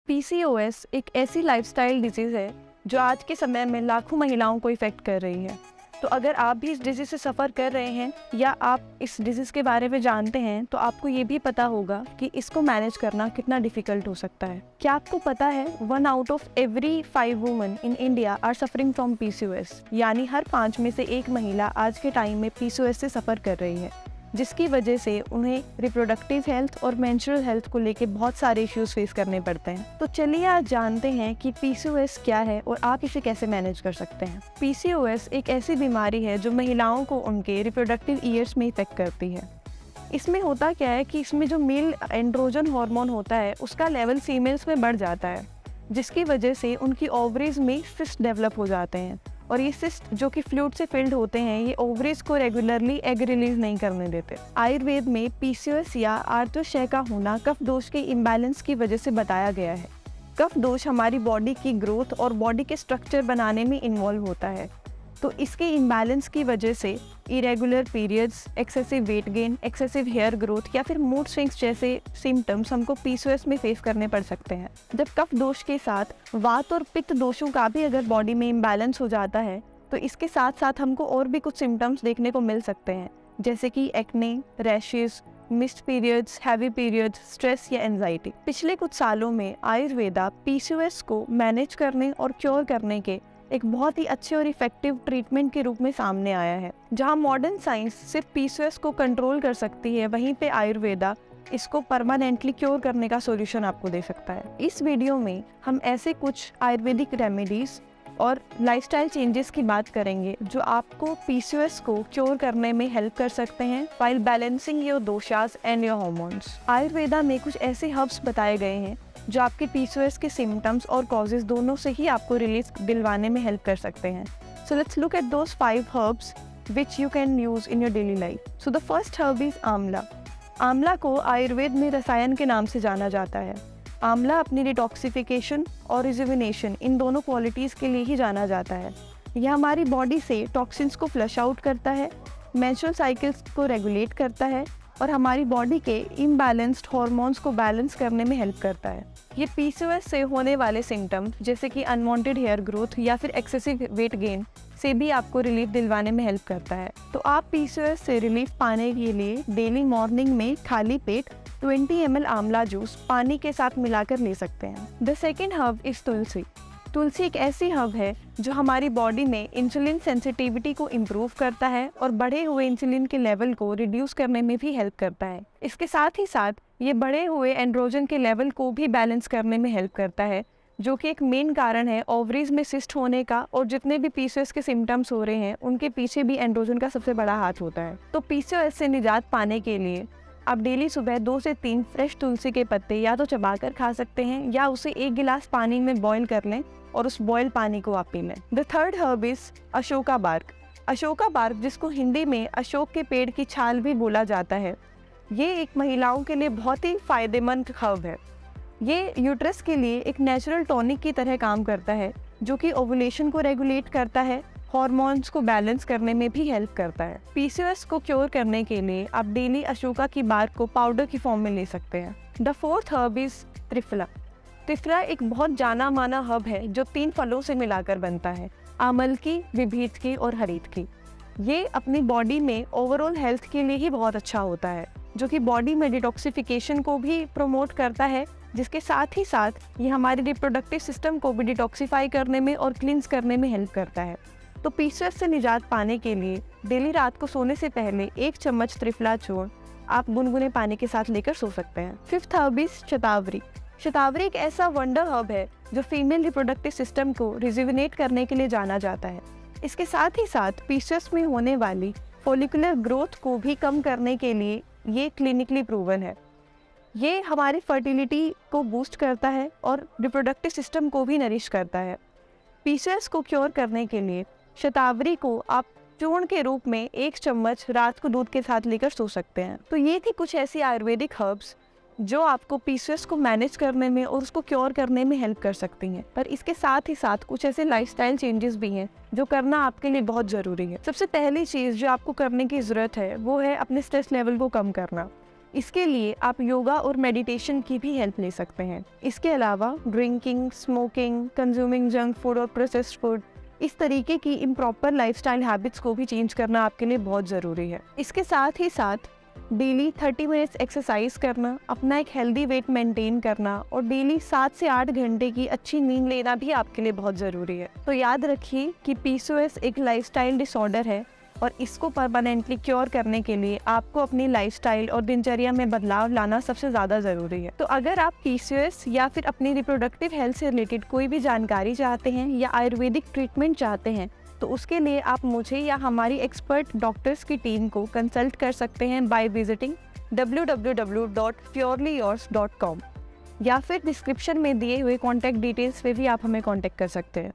PCOS एक ऐसी lifestyle disease है जो आज के समय में लाखों महिलाओं को इफ़ेक्ट कर रही है। तो अगर आप भी इस डिजीज़ से सफ़र कर रहे हैं या आप इस डिजीज़ के बारे में जानते हैं तो आपको ये भी पता होगा कि इसको मैनेज करना कितना डिफ़िकल्ट हो सकता है। क्या आपको पता है 1 out of every 5 women in India are suffering from PCOS, यानी हर 5 में से एक महिला आज के टाइम में पीसीओएस से सफ़र कर रही है, जिसकी वजह से उन्हें रिप्रोडक्टिव हेल्थ और मेंस्ट्रुअल हेल्थ को लेके बहुत सारे इश्यूज फेस करने पड़ते हैं। तो चलिए आज जानते हैं कि पीसीओएस क्या है और आप इसे कैसे मैनेज कर सकते हैं। पीसीओएस एक ऐसी बीमारी है जो महिलाओं को उनके रिप्रोडक्टिव ईयर्स में इफेक्ट करती है। इसमें होता क्या है कि इसमें जो मेल एंड्रोजन हार्मोन होता है उसका लेवल फीमेल्स में बढ़ जाता है, जिसकी वजह से उनकी ओवरीज में सिस्ट डेवलप हो जाते हैं और ये सिस्ट जो कि फ्लूइड से फिल्ड होते हैं ये ओवरीज को रेगुलरली एग रिलीज नहीं करने देते। आयुर्वेद में पीसीओएस या आर्तक्षय का होना कफ दोष के इम्बैलेंस की वजह से बताया गया है। कफ दोष हमारी बॉडी की ग्रोथ और बॉडी के स्ट्रक्चर बनाने में इन्वॉल्व होता है, तो इसके इम्बैलेंस की वजह से irregular periods, excessive weight gain, excessive hair growth या फिर मूड स्विंग्स जैसे सिम्टम्स हमको पीसीओएस में फेस करने पड़ सकते हैं। जब कफ दोष के साथ वात और पित्त दोषों का भी अगर बॉडी में इम्बैलेंस हो जाता है तो इसके साथ साथ हमको और भी कुछ सिम्टम्स देखने को मिल सकते हैं, जैसे कि acne, rashes, missed periods, heavy periods, stress या एंजाइटी। पिछले कुछ सालों में आयुर्वेदा पीसीओएस को मैनेज करने और क्योर करने के एक बहुत ही अच्छे और इफेक्टिव ट्रीटमेंट के रूप में सामने आया है। जहां मॉडर्न साइंस सिर्फ पीसीओएस को कंट्रोल कर सकती है, वहीं पे आयुर्वेदा इसको परमानेंटली क्योर करने का सॉल्यूशन आपको दे सकता है। इस वीडियो में हम ऐसे कुछ आयुर्वेदिक रेमेडीज और लाइफस्टाइल चेंजेस की बात करेंगे जो आपको पीसीओएस को क्योर करने में हेल्प कर सकते हैं while balancing your doshas and your hormones. Ayurveda में कुछ ऐसे हर्ब्स बताए गए हैं जो आपके पीसीओएस के सिम्टम्स और कॉजेज दोनों से ही आपको रिलीफ दिलवाने में हेल्प कर सकते हैं। So let's look at those 5 herbs which you can use in your daily life. So the first herb is आंवला। आंवला को आयुर्वेद में रसायन के नाम से जाना जाता है। आंवला अपनी डिटॉक्सिफिकेशन और रिजुविनेशन इन दोनों क्वालिटीज़ के लिए ही जाना जाता है। यह हमारी बॉडी से टॉक्सिन्स को फ्लश आउट करता है, मेंस्ट्रुअल साइकिल्स को रेगुलेट करता है और हमारी बॉडी के इम्बैलेंस्ड हार्मोन्स को बैलेंस करने में हेल्प करता है। ये पीसीओएस से होने वाले सिम्टम्स जैसे कि अनवांटेड हेयर ग्रोथ या फिर एक्सेसिव वेट गेन से भी आपको रिलीफ दिलवाने में हेल्प करता है। तो आप पीसीओएस से रिलीफ पाने के लिए डेली मॉर्निंग में खाली पेट 20 ml आंवला जूस पानी के साथ मिलाकर ले सकते हैं। द सेकेंड हर्ब इज तुलसी। तुलसी एक ऐसी हर्ब है जो हमारी बॉडी में इंसुलिन सेंसिटिविटी को इम्प्रूव करता है और बढ़े हुए इंसुलिन के लेवल को रिड्यूस करने में भी हेल्प करता है। इसके साथ ही साथ ये बढ़े हुए एंड्रोजन के लेवल को भी बैलेंस करने में हेल्प करता है, जो कि एक मेन कारण है ओवरीज में सिस्ट होने का, और जितने भी पीसीओएस के सिम्टम्स हो रहे हैं उनके पीछे भी एंड्रोजन का सबसे बड़ा हाथ होता है। तो पीसीओएस से निजात पाने के लिए आप डेली सुबह 2 से 3 फ्रेश तुलसी के पत्ते या तो चबाकर खा सकते हैं या उसे 1 गिलास पानी में बॉईल कर लें और उस बॉयल पानी को आप पी लें। The third herb is ashoka bark. Ashoka bark, जिसको हिंदी में अशोक के पेड़ की छाल भी बोला जाता है, ये एक महिलाओं के लिए बहुत ही फायदेमंद हर्ब है। ये यूट्रस के लिए एक नेचुरल टॉनिक की तरह काम करता है, जो कि ओवुलेशन को रेगुलेट करता है, हार्मोन्स को बैलेंस करने में भी हेल्प करता है। पीसीओएस को क्योर करने के लिए आप डेली अशोका की बार्क को पाउडर की फॉर्म में ले सकते हैं। The fourth herb is triphala. Triphala एक बहुत जाना माना हर्ब है जो 3 फलों से मिलाकर बनता है, आमल की, विभीत की और हरीत की। ये अपनी बॉडी में ओवरऑल हेल्थ के लिए ही बहुत अच्छा होता है, जो कि बॉडी में डिटॉक्सिफिकेशन को भी प्रमोट करता है, जिसके साथ ही साथ ये हमारी रिप्रोडक्टिव सिस्टम को भी डिटॉक्सिफाई करने में और क्लींस करने में हेल्प करता है। तो पीसीओएस से निजात पाने के लिए डेली रात को सोने से पहले 1 चम्मच त्रिफला चूर्ण आप गुनगुने पानी के साथ लेकर सो सकते हैं। फिफ्थ हर्ब इज शतावरी। शतावरी एक ऐसा वंडर हर्ब है जो फीमेल रिप्रोडक्टिव सिस्टम को रिजुविनेट करने के लिए जाना जाता है। इसके साथ ही साथ पीसीओएस में होने वाली फॉलिकुलर ग्रोथ को भी कम करने के लिए ये क्लिनिकली प्रूवन है। ये हमारी फर्टिलिटी को बूस्ट करता है और रिप्रोडक्टिव सिस्टम को भी नरिश करता है। पीसीओएस को क्योर करने के लिए शतावरी को आप चूर्ण के रूप में 1 चम्मच रात को दूध के साथ लेकर सो सकते हैं। तो ये थी कुछ ऐसी आयुर्वेदिक हर्ब्स जो आपको पीसीओएस को मैनेज करने में और उसको क्योर करने में हेल्प कर सकती हैं। पर इसके साथ ही साथ कुछ ऐसे लाइफस्टाइल चेंजेस भी हैं जो करना आपके लिए बहुत ज़रूरी है। सबसे पहली चीज़ जो आपको करने की ज़रूरत है वो है अपने स्ट्रेस लेवल को कम करना। इसके लिए आप योगा और मेडिटेशन की भी हेल्प ले सकते हैं। इसके अलावा drinking, smoking, consuming junk food और प्रोसेस्ड फूड, इस तरीके की इम्प्रॉपर लाइफस्टाइल हैबिट्स को भी चेंज करना आपके लिए बहुत ज़रूरी है। इसके साथ ही साथ डेली 30 मिनट्स एक्सरसाइज करना, अपना एक हेल्दी वेट मेंटेन करना और डेली 7 से 8 घंटे की अच्छी नींद लेना भी आपके लिए बहुत ज़रूरी है। तो याद रखिए कि PCOS एक लाइफस्टाइल डिसऑर्डर है और इसको परमानेंटली क्योर करने के लिए आपको अपनी लाइफस्टाइल और दिनचर्या में बदलाव लाना सबसे ज़्यादा ज़रूरी है। तो अगर आप PCOS या फिर अपनी रिप्रोडक्टिव हेल्थ से रिलेटेड कोई भी जानकारी चाहते हैं या आयुर्वेदिक ट्रीटमेंट चाहते हैं, तो उसके लिए आप मुझे या हमारी एक्सपर्ट डॉक्टर्स की टीम को कंसल्ट कर सकते हैं बाय विजिटिंग www.purelyyours.com या फिर डिस्क्रिप्शन में दिए हुए कॉन्टैक्ट डिटेल्स पे भी आप हमें कॉन्टैक्ट कर सकते हैं।